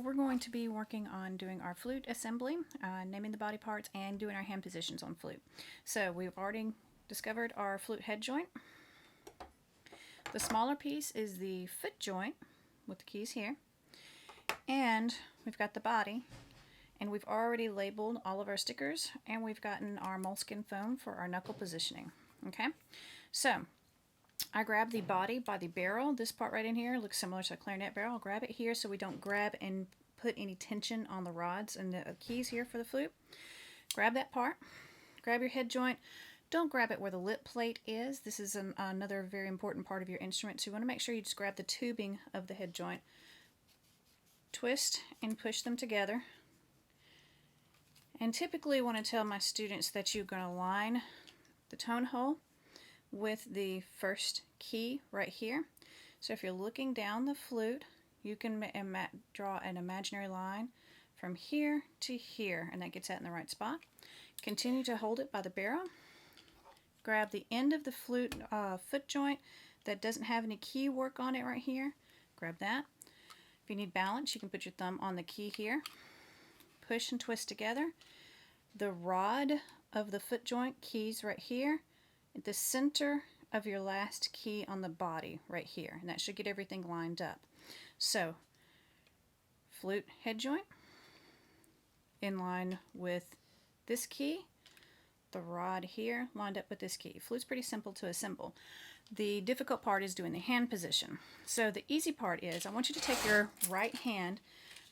we're going to be working on doing our flute assembly, naming the body parts, and doing our hand positions on flute. So we've already discovered our flute head joint. The smaller piece is the foot joint with the keys here. And we've got the body. And we've already labeled all of our stickers, and we've gotten our moleskin foam for our knuckle positioning. Okay, so I grab the body by the barrel. This part right in here looks similar to a clarinet barrel. I'll grab it here so we don't grab and put any tension on the rods and the keys here for the flute. Grab that part. Grab your head joint. Don't grab it where the lip plate is. This is another very important part of your instrument, so you want to make sure you just grab the tubing of the head joint. Twist and push them together. And typically I want to tell my students that you're going to line the tone hole with the first key right here. So if you're looking down the flute, you can draw an imaginary line from here to here, and that gets that in the right spot. Continue to hold it by the barrel. Grab the end of the flute foot joint that doesn't have any key work on it right here. Grab that. If you need balance, you can put your thumb on the key here. Push and twist together. The rod of the foot joint keys right here at the center of your last key on the body right here, and that should get everything lined up. So flute head joint in line with this key, the rod here lined up with this key. Flute's pretty simple to assemble. The difficult part is doing the hand position. So the easy part is I want you to take your right hand,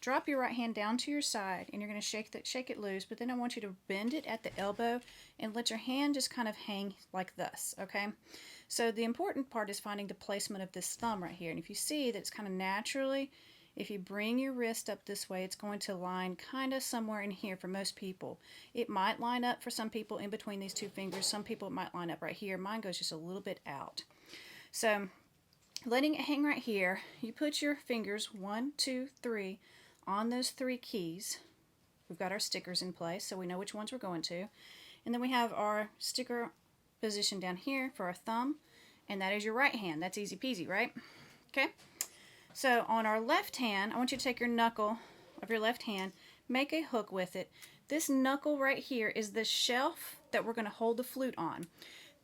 drop your right hand down to your side, and you're going to shake it loose, but then I want you to bend it at the elbow and let your hand just kind of hang like this, okay? So the important part is finding the placement of this thumb right here. And if you see that it's kind of naturally, if you bring your wrist up this way, it's going to line kind of somewhere in here for most people. It might line up for some people in between these two fingers. Some people it might line up right here. Mine goes just a little bit out. So letting it hang right here, you put your fingers 1, 2, 3 on those 3 keys. We've got our stickers in place, so we know which ones we're going to. And then we have our sticker position down here for our thumb, and that is your right hand. That's easy peasy, right? Okay. So on our left hand, I want you to take your knuckle of your left hand, make a hook with it. This knuckle right here is the shelf that we're going to hold the flute on.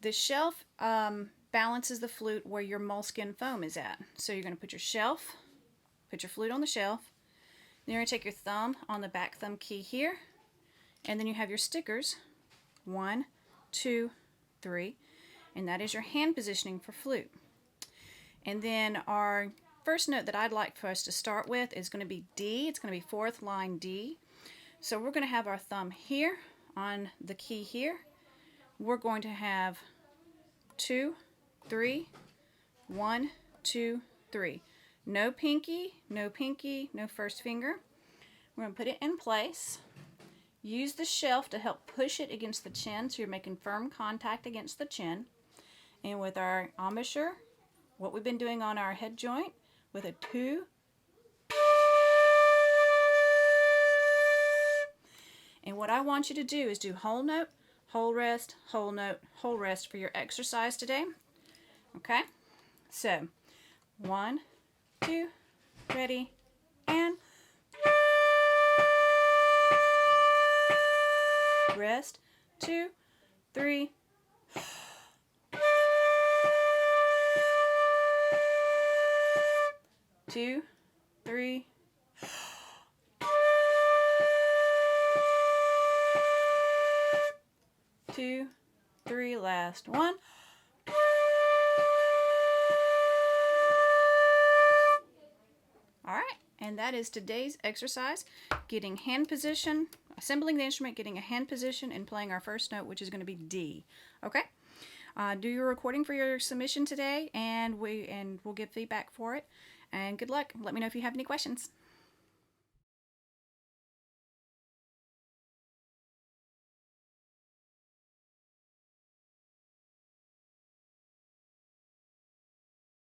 The shelf balances the flute where your moleskin foam is at. So you're going to put your flute on the shelf. Then you're going to take your thumb on the back thumb key here, and then you have your stickers, 1, 2, 3, and that is your hand positioning for flute. And then our first note that I'd like for us to start with is going to be D. It's going to be 4th line D. So we're going to have our thumb here on the key here. We're going to have 2, 3, 1, 2, 3. No pinky, no pinky, no first finger. We're going to put it in place. Use the shelf to help push it against the chin, so you're making firm contact against the chin. And with our embouchure, what we've been doing on our head joint, with a 2. And what I want you to do is do whole note, whole rest, whole note, whole rest for your exercise today. Okay? So, 1, 2, ready, and rest, 2, 3, 2, 3, 2, 3, last 1. And that is today's exercise, getting hand position, assembling the instrument, getting a hand position, and playing our first note, which is going to be D. Okay? Do your recording for your submission today, and we'll give feedback for it. And good luck. Let me know if you have any questions.